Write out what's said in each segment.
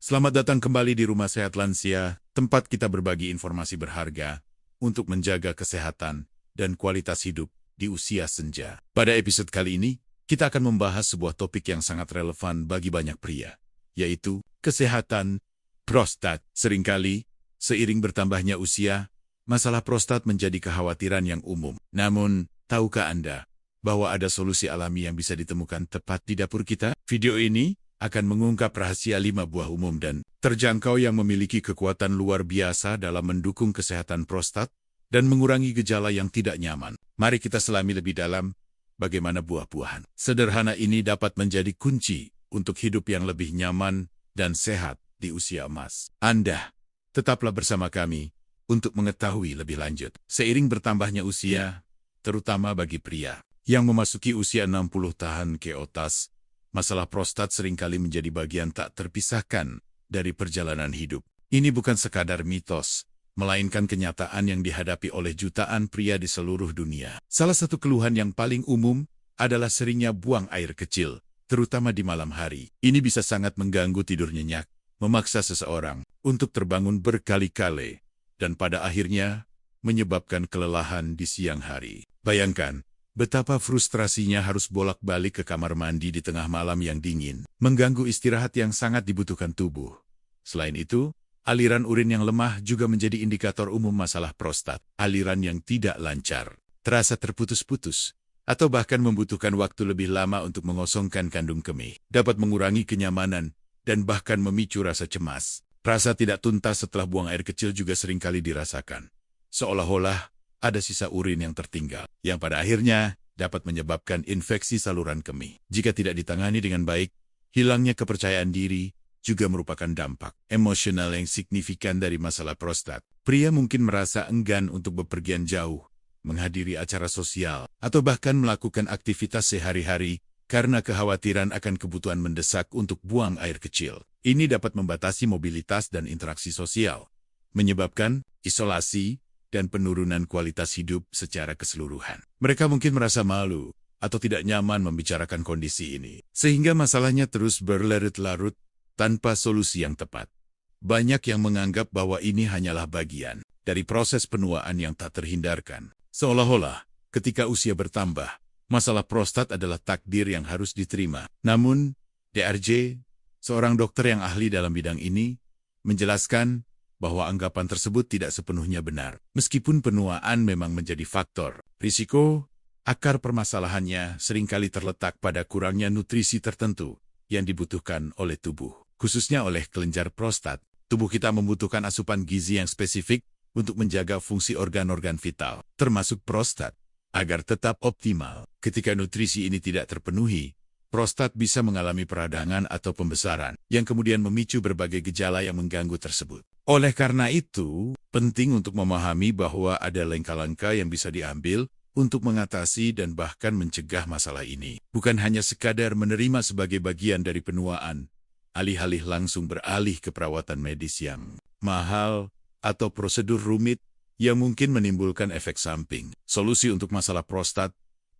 Selamat datang kembali di Rumah Sehat Lansia, tempat kita berbagi informasi berharga untuk menjaga kesehatan dan kualitas hidup di usia senja. Pada episode kali ini, kita akan membahas sebuah topik yang sangat relevan bagi banyak pria, yaitu kesehatan prostat. Seringkali, seiring bertambahnya usia, masalah prostat menjadi kekhawatiran yang umum. Namun, tahukah Anda bahwa ada solusi alami yang bisa ditemukan tepat di dapur kita? Video ini akan mengungkap rahasia 5 buah umum dan terjangkau yang memiliki kekuatan luar biasa dalam mendukung kesehatan prostat dan mengurangi gejala yang tidak nyaman. Mari kita selami lebih dalam bagaimana buah-buahan sederhana ini dapat menjadi kunci untuk hidup yang lebih nyaman dan sehat di usia emas. Anda tetaplah bersama kami untuk mengetahui lebih lanjut. Seiring bertambahnya usia, terutama bagi pria yang memasuki usia 60 tahun ke atas, masalah prostat seringkali menjadi bagian tak terpisahkan dari perjalanan hidup. Ini bukan sekadar mitos, melainkan kenyataan yang dihadapi oleh jutaan pria di seluruh dunia. Salah satu keluhan yang paling umum adalah seringnya buang air kecil, terutama di malam hari. Ini bisa sangat mengganggu tidur nyenyak, memaksa seseorang untuk terbangun berkali-kali, dan pada akhirnya menyebabkan kelelahan di siang hari. Bayangkan, betapa frustrasinya harus bolak-balik ke kamar mandi di tengah malam yang dingin, mengganggu istirahat yang sangat dibutuhkan tubuh. Selain itu, aliran urin yang lemah juga menjadi indikator umum masalah prostat. Aliran yang tidak lancar, terasa terputus-putus, atau bahkan membutuhkan waktu lebih lama untuk mengosongkan kandung kemih, dapat mengurangi kenyamanan dan bahkan memicu rasa cemas. Rasa tidak tuntas setelah buang air kecil juga seringkali dirasakan, seolah-olah ada sisa urin yang tertinggal, yang pada akhirnya dapat menyebabkan infeksi saluran kemih. Jika tidak ditangani dengan baik, hilangnya kepercayaan diri juga merupakan dampak emosional yang signifikan dari masalah prostat. Pria mungkin merasa enggan untuk bepergian jauh, menghadiri acara sosial, atau bahkan melakukan aktivitas sehari-hari karena kekhawatiran akan kebutuhan mendesak untuk buang air kecil. Ini dapat membatasi mobilitas dan interaksi sosial, menyebabkan isolasi dan penurunan kualitas hidup secara keseluruhan. Mereka mungkin merasa malu atau tidak nyaman membicarakan kondisi ini, sehingga masalahnya terus berlarut-larut tanpa solusi yang tepat. Banyak yang menganggap bahwa ini hanyalah bagian dari proses penuaan yang tak terhindarkan. Seolah-olah ketika usia bertambah, masalah prostat adalah takdir yang harus diterima. Namun, DRJ, seorang dokter yang ahli dalam bidang ini, menjelaskan bahwa anggapan tersebut tidak sepenuhnya benar. Meskipun penuaan memang menjadi faktor risiko, akar permasalahannya seringkali terletak pada kurangnya nutrisi tertentu yang dibutuhkan oleh tubuh. Khususnya oleh kelenjar prostat, tubuh kita membutuhkan asupan gizi yang spesifik untuk menjaga fungsi organ-organ vital, termasuk prostat, agar tetap optimal. Ketika nutrisi ini tidak terpenuhi, prostat bisa mengalami peradangan atau pembesaran, yang kemudian memicu berbagai gejala yang mengganggu tersebut. Oleh karena itu, penting untuk memahami bahwa ada langkah-langkah yang bisa diambil untuk mengatasi dan bahkan mencegah masalah ini. Bukan hanya sekadar menerima sebagai bagian dari penuaan, alih-alih langsung beralih ke perawatan medis yang mahal atau prosedur rumit yang mungkin menimbulkan efek samping. Solusi untuk masalah prostat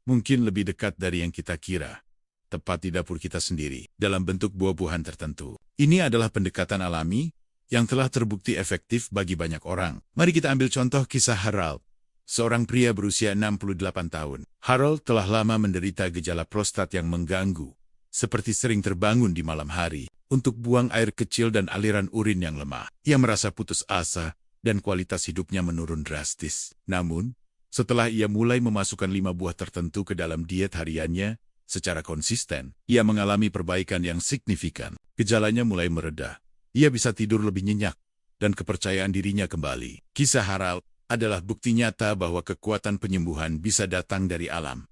mungkin lebih dekat dari yang kita kira, tepat di dapur kita sendiri, dalam bentuk buah-buahan tertentu. Ini adalah pendekatan alami yang telah terbukti efektif bagi banyak orang. Mari kita ambil contoh kisah Harold, seorang pria berusia 68 tahun. Harold telah lama menderita gejala prostat yang mengganggu, seperti sering terbangun di malam hari untuk buang air kecil dan aliran urin yang lemah. Ia merasa putus asa dan kualitas hidupnya menurun drastis. Namun, setelah ia mulai memasukkan 5 buah tertentu ke dalam diet hariannya secara konsisten, ia mengalami perbaikan yang signifikan. Gejalanya mulai mereda. Ia bisa tidur lebih nyenyak, dan kepercayaan dirinya kembali. Kisah Harold adalah bukti nyata bahwa kekuatan penyembuhan bisa datang dari alam.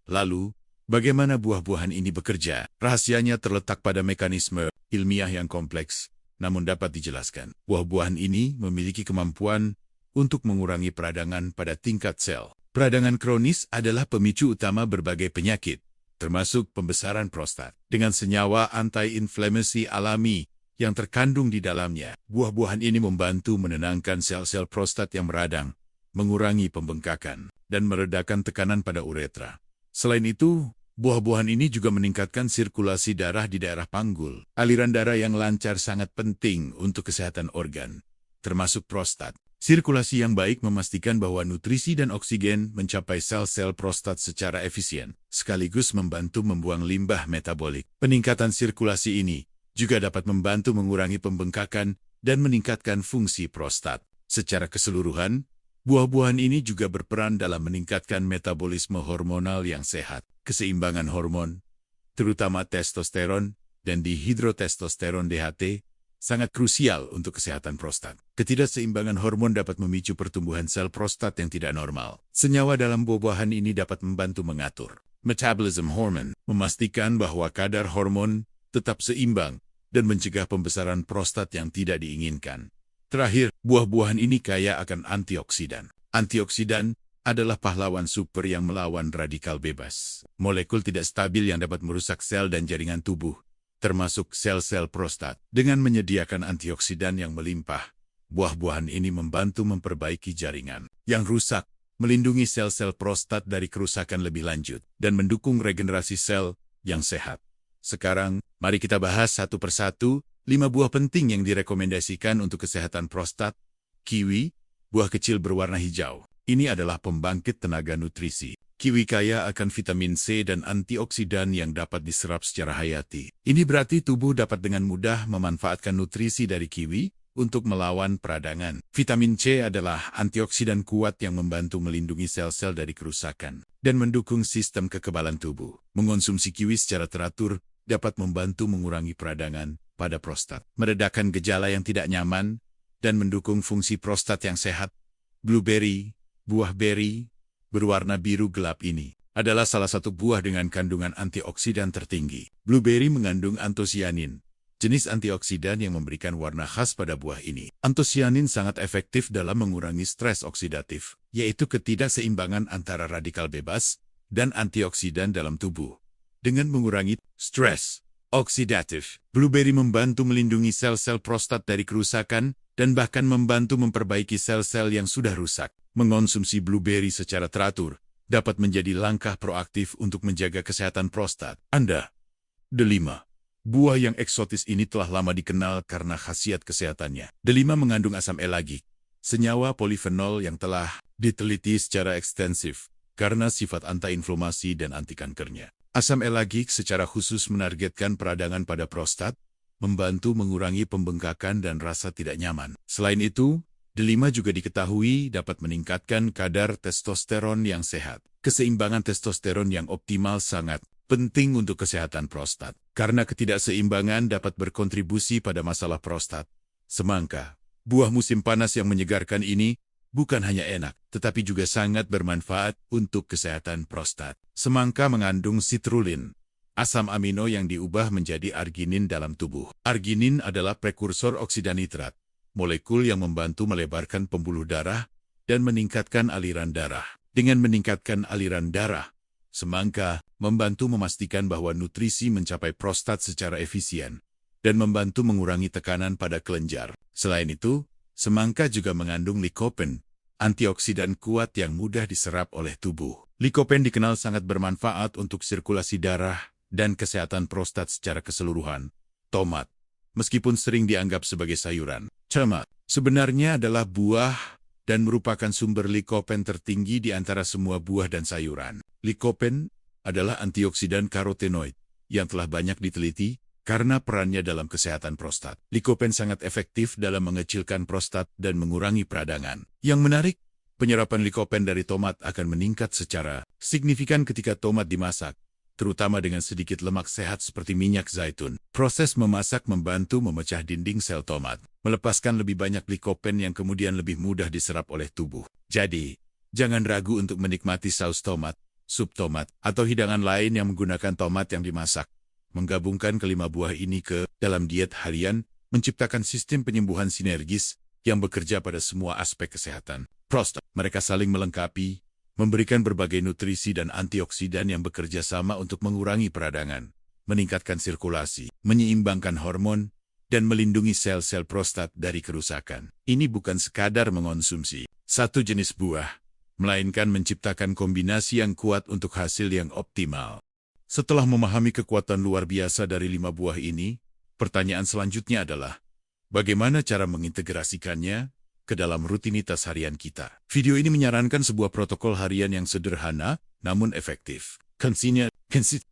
Lalu, bagaimana buah-buahan ini bekerja? Rahasianya terletak pada mekanisme ilmiah yang kompleks, namun dapat dijelaskan. Buah-buahan ini memiliki kemampuan untuk mengurangi peradangan pada tingkat sel. Peradangan kronis adalah pemicu utama berbagai penyakit, termasuk pembesaran prostat. Dengan senyawa anti-inflamasi alami yang terkandung di dalamnya, buah-buahan ini membantu menenangkan sel-sel prostat yang meradang, mengurangi pembengkakan, dan meredakan tekanan pada uretra. Selain itu, Buah-buahan ini juga meningkatkan sirkulasi darah di daerah panggul. Aliran darah yang lancar sangat penting untuk kesehatan organ, termasuk prostat. Sirkulasi yang baik memastikan bahwa nutrisi dan oksigen mencapai sel-sel prostat secara efisien, sekaligus membantu membuang limbah metabolik. Peningkatan sirkulasi ini juga dapat membantu mengurangi pembengkakan dan meningkatkan fungsi prostat. Secara keseluruhan, buah-buahan ini juga berperan dalam meningkatkan metabolisme hormonal yang sehat. Keseimbangan hormon, terutama testosteron dan dihidrotestosteron DHT, sangat krusial untuk kesehatan prostat. Ketidakseimbangan hormon dapat memicu pertumbuhan sel prostat yang tidak normal. Senyawa dalam buah-buahan ini dapat membantu mengatur metabolism hormone, memastikan bahwa kadar hormon tetap seimbang dan mencegah pembesaran prostat yang tidak diinginkan. Terakhir, buah-buahan ini kaya akan antioksidan. Antioksidan adalah pahlawan super yang melawan radikal bebas. Molekul tidak stabil yang dapat merusak sel dan jaringan tubuh, termasuk sel-sel prostat. Dengan menyediakan antioksidan yang melimpah, buah-buahan ini membantu memperbaiki jaringan yang rusak, melindungi sel-sel prostat dari kerusakan lebih lanjut, dan mendukung regenerasi sel yang sehat. Sekarang, mari kita bahas satu persatu 5 buah penting yang direkomendasikan untuk kesehatan prostat. Kiwi, buah kecil berwarna hijau. Ini adalah pembangkit tenaga nutrisi. Kiwi kaya akan vitamin C dan antioksidan yang dapat diserap secara hayati. Ini berarti tubuh dapat dengan mudah memanfaatkan nutrisi dari kiwi untuk melawan peradangan. Vitamin C adalah antioksidan kuat yang membantu melindungi sel-sel dari kerusakan dan mendukung sistem kekebalan tubuh. Mengonsumsi kiwi secara teratur dapat membantu mengurangi peradangan pada prostat, meredakan gejala yang tidak nyaman, dan mendukung fungsi prostat yang sehat. Blueberry, buah beri, berwarna biru gelap ini, adalah salah satu buah dengan kandungan antioksidan tertinggi. Blueberry mengandung antosianin, jenis antioksidan yang memberikan warna khas pada buah ini. Antosianin sangat efektif dalam mengurangi stres oksidatif, yaitu ketidakseimbangan antara radikal bebas dan antioksidan dalam tubuh. Dengan mengurangi stres oksidatif, blueberry membantu melindungi sel-sel prostat dari kerusakan dan bahkan membantu memperbaiki sel-sel yang sudah rusak. Mengonsumsi blueberry secara teratur dapat menjadi langkah proaktif untuk menjaga kesehatan prostat Anda. 5. Buah yang eksotis ini telah lama dikenal karena khasiat kesehatannya. 5 mengandung asam elagik, senyawa polifenol yang telah diteliti secara ekstensif karena sifat anti-inflamasi dan anti-kankernya. Asam elagik secara khusus menargetkan peradangan pada prostat, membantu mengurangi pembengkakan dan rasa tidak nyaman. Selain itu, delima juga diketahui dapat meningkatkan kadar testosteron yang sehat. Keseimbangan testosteron yang optimal sangat penting untuk kesehatan prostat, karena ketidakseimbangan dapat berkontribusi pada masalah prostat. Semangka, buah musim panas yang menyegarkan ini, bukan hanya enak, tetapi juga sangat bermanfaat untuk kesehatan prostat. Semangka mengandung citrulline, asam amino yang diubah menjadi arginin dalam tubuh. Arginin adalah prekursor oksida nitrat, molekul yang membantu melebarkan pembuluh darah dan meningkatkan aliran darah. Dengan meningkatkan aliran darah, semangka membantu memastikan bahwa nutrisi mencapai prostat secara efisien dan membantu mengurangi tekanan pada kelenjar. Selain itu, semangka juga mengandung likopen, antioksidan kuat yang mudah diserap oleh tubuh. Likopen dikenal sangat bermanfaat untuk sirkulasi darah dan kesehatan prostat secara keseluruhan. Tomat, meskipun sering dianggap sebagai sayuran, tomat sebenarnya adalah buah dan merupakan sumber likopen tertinggi di antara semua buah dan sayuran. Likopen adalah antioksidan karotenoid yang telah banyak diteliti karena perannya dalam kesehatan prostat. Likopen sangat efektif dalam mengecilkan prostat dan mengurangi peradangan. Yang menarik, penyerapan likopen dari tomat akan meningkat secara signifikan ketika tomat dimasak, terutama dengan sedikit lemak sehat seperti minyak zaitun. Proses memasak membantu memecah dinding sel tomat, melepaskan lebih banyak likopen yang kemudian lebih mudah diserap oleh tubuh. Jadi, jangan ragu untuk menikmati saus tomat, sup tomat, atau hidangan lain yang menggunakan tomat yang dimasak. Menggabungkan kelima buah ini ke dalam diet harian, menciptakan sistem penyembuhan sinergis yang bekerja pada semua aspek kesehatan prostat. Mereka saling melengkapi, memberikan berbagai nutrisi dan antioksidan yang bekerja sama untuk mengurangi peradangan, meningkatkan sirkulasi, menyeimbangkan hormon, dan melindungi sel-sel prostat dari kerusakan. Ini bukan sekadar mengonsumsi satu jenis buah, melainkan menciptakan kombinasi yang kuat untuk hasil yang optimal. Setelah memahami kekuatan luar biasa dari 5 buah ini, pertanyaan selanjutnya adalah, bagaimana cara mengintegrasikannya ke dalam rutinitas harian kita? Video ini menyarankan sebuah protokol harian yang sederhana, namun efektif.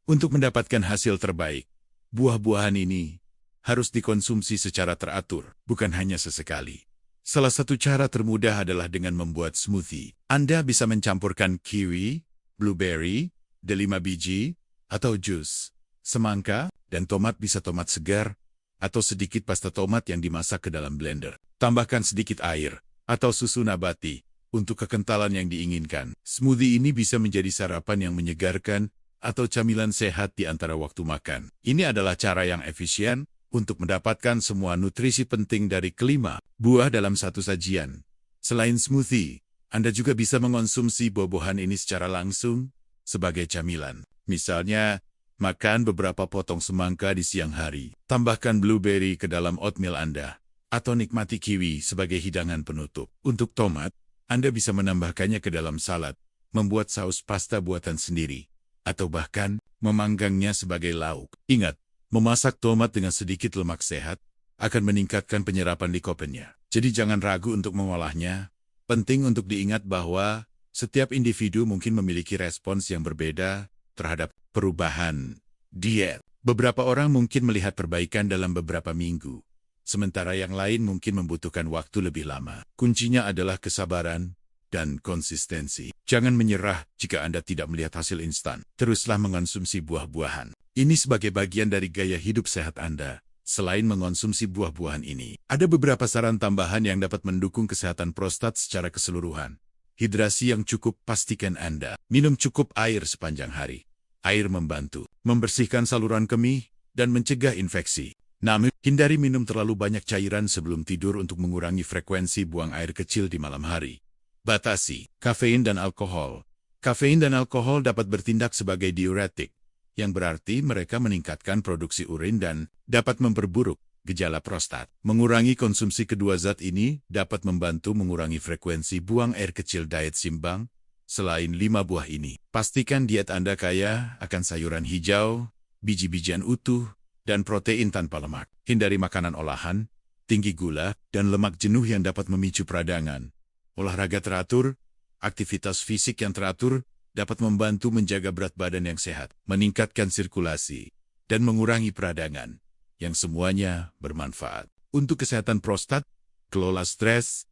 Untuk mendapatkan hasil terbaik, buah-buahan ini harus dikonsumsi secara teratur, bukan hanya sesekali. Salah satu cara termudah adalah dengan membuat smoothie. Anda bisa mencampurkan kiwi, blueberry, delima biji, atau jus, semangka, dan tomat bisa tomat segar, atau sedikit pasta tomat yang dimasak ke dalam blender. Tambahkan sedikit air, atau susu nabati, untuk kekentalan yang diinginkan. Smoothie ini bisa menjadi sarapan yang menyegarkan, atau camilan sehat di antara waktu makan. Ini adalah cara yang efisien untuk mendapatkan semua nutrisi penting dari kelima buah dalam satu sajian. Selain smoothie, Anda juga bisa mengonsumsi buah-buahan ini secara langsung sebagai camilan. Misalnya, makan beberapa potong semangka di siang hari, tambahkan blueberry ke dalam oatmeal Anda, atau nikmati kiwi sebagai hidangan penutup. Untuk tomat, Anda bisa menambahkannya ke dalam salad, membuat saus pasta buatan sendiri, atau bahkan memanggangnya sebagai lauk. Ingat, memasak tomat dengan sedikit lemak sehat akan meningkatkan penyerapan likopennya. Jadi jangan ragu untuk mengolahnya. Penting untuk diingat bahwa setiap individu mungkin memiliki respons yang berbeda terhadap perubahan diet. Beberapa orang mungkin melihat perbaikan dalam beberapa minggu, sementara yang lain mungkin membutuhkan waktu lebih lama. Kuncinya adalah kesabaran dan konsistensi. Jangan menyerah jika Anda tidak melihat hasil instan. Teruslah mengonsumsi buah-buahan. Ini sebagai bagian dari gaya hidup sehat Anda. Selain mengonsumsi buah-buahan ini, ada beberapa saran tambahan yang dapat mendukung kesehatan prostat secara keseluruhan. Hidrasi yang cukup, pastikan Anda minum cukup air sepanjang hari. Air membantu membersihkan saluran kemih dan mencegah infeksi. Namun, hindari minum terlalu banyak cairan sebelum tidur untuk mengurangi frekuensi buang air kecil di malam hari. Batasi kafein dan alkohol. Kafein dan alkohol dapat bertindak sebagai diuretik, yang berarti mereka meningkatkan produksi urin dan dapat memperburuk gejala prostat. Mengurangi konsumsi kedua zat ini dapat membantu mengurangi frekuensi buang air kecil. Diet seimbang. Selain 5 buah ini, pastikan diet Anda kaya akan sayuran hijau, biji-bijian utuh, dan protein tanpa lemak. Hindari makanan olahan, tinggi gula, dan lemak jenuh yang dapat memicu peradangan. Olahraga teratur, aktivitas fisik yang teratur, dapat membantu menjaga berat badan yang sehat, meningkatkan sirkulasi, dan mengurangi peradangan, yang semuanya bermanfaat. Untuk kesehatan prostat, kelola stres.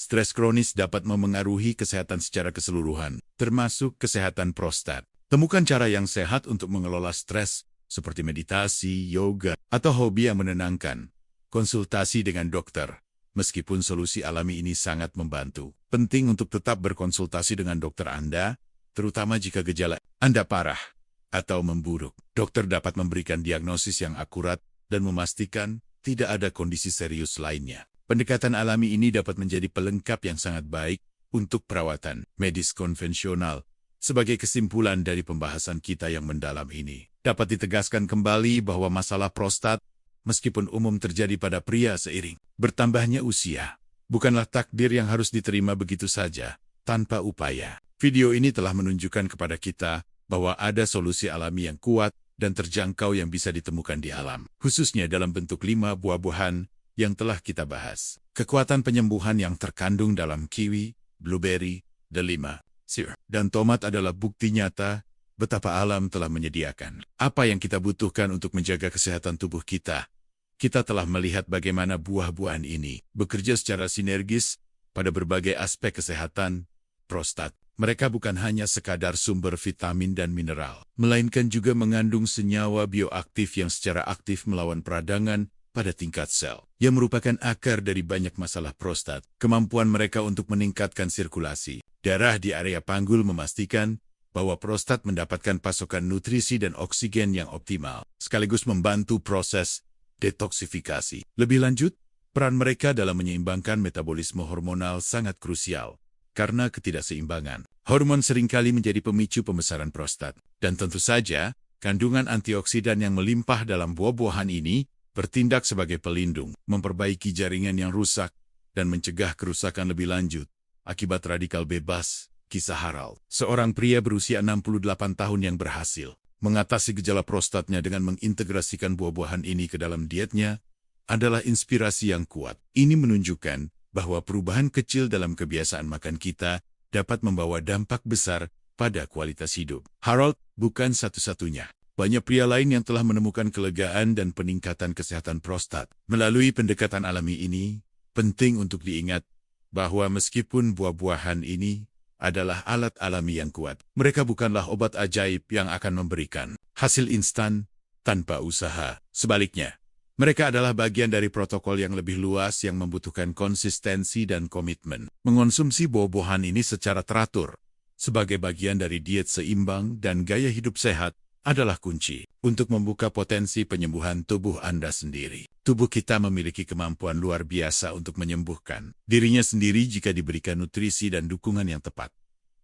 Stres kronis dapat memengaruhi kesehatan secara keseluruhan, termasuk kesehatan prostat. Temukan cara yang sehat untuk mengelola stres, seperti meditasi, yoga, atau hobi yang menenangkan. Konsultasi dengan dokter. Meskipun solusi alami ini sangat membantu, penting untuk tetap berkonsultasi dengan dokter Anda, terutama jika gejala Anda parah atau memburuk. Dokter dapat memberikan diagnosis yang akurat dan memastikan tidak ada kondisi serius lainnya. Pendekatan alami ini dapat menjadi pelengkap yang sangat baik untuk perawatan medis konvensional. Sebagai kesimpulan dari pembahasan kita yang mendalam ini, dapat ditegaskan kembali bahwa masalah prostat, meskipun umum terjadi pada pria seiring bertambahnya usia, bukanlah takdir yang harus diterima begitu saja, tanpa upaya. Video ini telah menunjukkan kepada kita bahwa ada solusi alami yang kuat dan terjangkau yang bisa ditemukan di alam, khususnya dalam bentuk 5 buah-buahan yang telah kita bahas. Kekuatan penyembuhan yang terkandung dalam kiwi, blueberry, delima, sir, dan tomat adalah bukti nyata betapa alam telah menyediakan apa yang kita butuhkan untuk menjaga kesehatan tubuh kita. Kita telah melihat bagaimana buah-buahan ini bekerja secara sinergis pada berbagai aspek kesehatan prostat. Mereka bukan hanya sekadar sumber vitamin dan mineral, melainkan juga mengandung senyawa bioaktif yang secara aktif melawan peradangan pada tingkat sel, yang merupakan akar dari banyak masalah prostat. Kemampuan mereka untuk meningkatkan sirkulasi darah di area panggul memastikan bahwa prostat mendapatkan pasokan nutrisi dan oksigen yang optimal, sekaligus membantu proses detoksifikasi. Lebih lanjut, peran mereka dalam menyeimbangkan metabolisme hormonal sangat krusial. Karena ketidakseimbangan, hormon seringkali menjadi pemicu pembesaran prostat. Dan tentu saja, kandungan antioksidan yang melimpah dalam buah-buahan ini bertindak sebagai pelindung, memperbaiki jaringan yang rusak, dan mencegah kerusakan lebih lanjut akibat radikal bebas. Kisah Harald, seorang pria berusia 68 tahun yang berhasil mengatasi gejala prostatnya dengan mengintegrasikan buah-buahan ini ke dalam dietnya adalah inspirasi yang kuat. Ini menunjukkan bahwa perubahan kecil dalam kebiasaan makan kita dapat membawa dampak besar pada kualitas hidup. Harold bukan satu-satunya. Banyak pria lain yang telah menemukan kelegaan dan peningkatan kesehatan prostat. Melalui pendekatan alami ini, penting untuk diingat bahwa meskipun buah-buahan ini adalah alat alami yang kuat, mereka bukanlah obat ajaib yang akan memberikan hasil instan tanpa usaha. Sebaliknya, mereka adalah bagian dari protokol yang lebih luas yang membutuhkan konsistensi dan komitmen. Mengonsumsi buah-buahan ini secara teratur sebagai bagian dari diet seimbang dan gaya hidup sehat adalah kunci untuk membuka potensi penyembuhan tubuh Anda sendiri. Tubuh kita memiliki kemampuan luar biasa untuk menyembuhkan dirinya sendiri jika diberikan nutrisi dan dukungan yang tepat.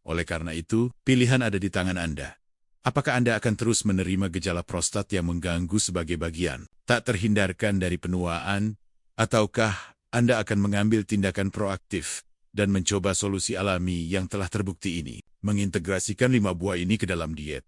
Oleh karena itu, pilihan ada di tangan Anda. Apakah Anda akan terus menerima gejala prostat yang mengganggu sebagai bagian tak terhindarkan dari penuaan, ataukah Anda akan mengambil tindakan proaktif dan mencoba solusi alami yang telah terbukti ini? Mengintegrasikan 5 buah ini ke dalam diet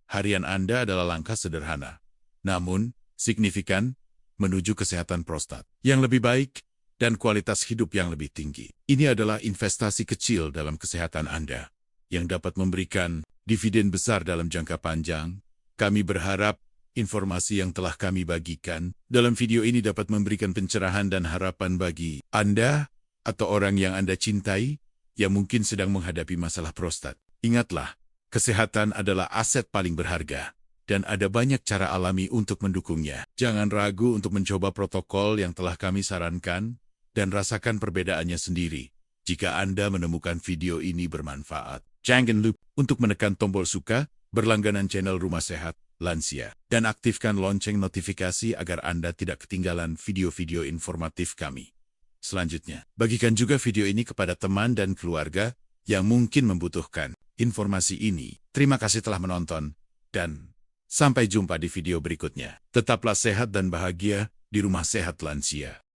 harian Anda adalah langkah sederhana, namun signifikan menuju kesehatan prostat yang lebih baik dan kualitas hidup yang lebih tinggi. Ini adalah investasi kecil dalam kesehatan Anda yang dapat memberikan dividen besar dalam jangka panjang. Kami berharap informasi yang telah kami bagikan dalam video ini dapat memberikan pencerahan dan harapan bagi Anda atau orang yang Anda cintai yang mungkin sedang menghadapi masalah prostat. Ingatlah, kesehatan adalah aset paling berharga, dan ada banyak cara alami untuk mendukungnya. Jangan ragu untuk mencoba protokol yang telah kami sarankan, dan rasakan perbedaannya sendiri jika Anda menemukan video ini bermanfaat. Jangan lupa untuk menekan tombol suka, berlangganan channel Rumah Sehat Lansia, dan aktifkan lonceng notifikasi agar Anda tidak ketinggalan video-video informatif kami. Selanjutnya, bagikan juga video ini kepada teman dan keluarga yang mungkin membutuhkan informasi ini. Terima kasih telah menonton, dan sampai jumpa di video berikutnya. Tetaplah sehat dan bahagia di Rumah Sehat Lansia.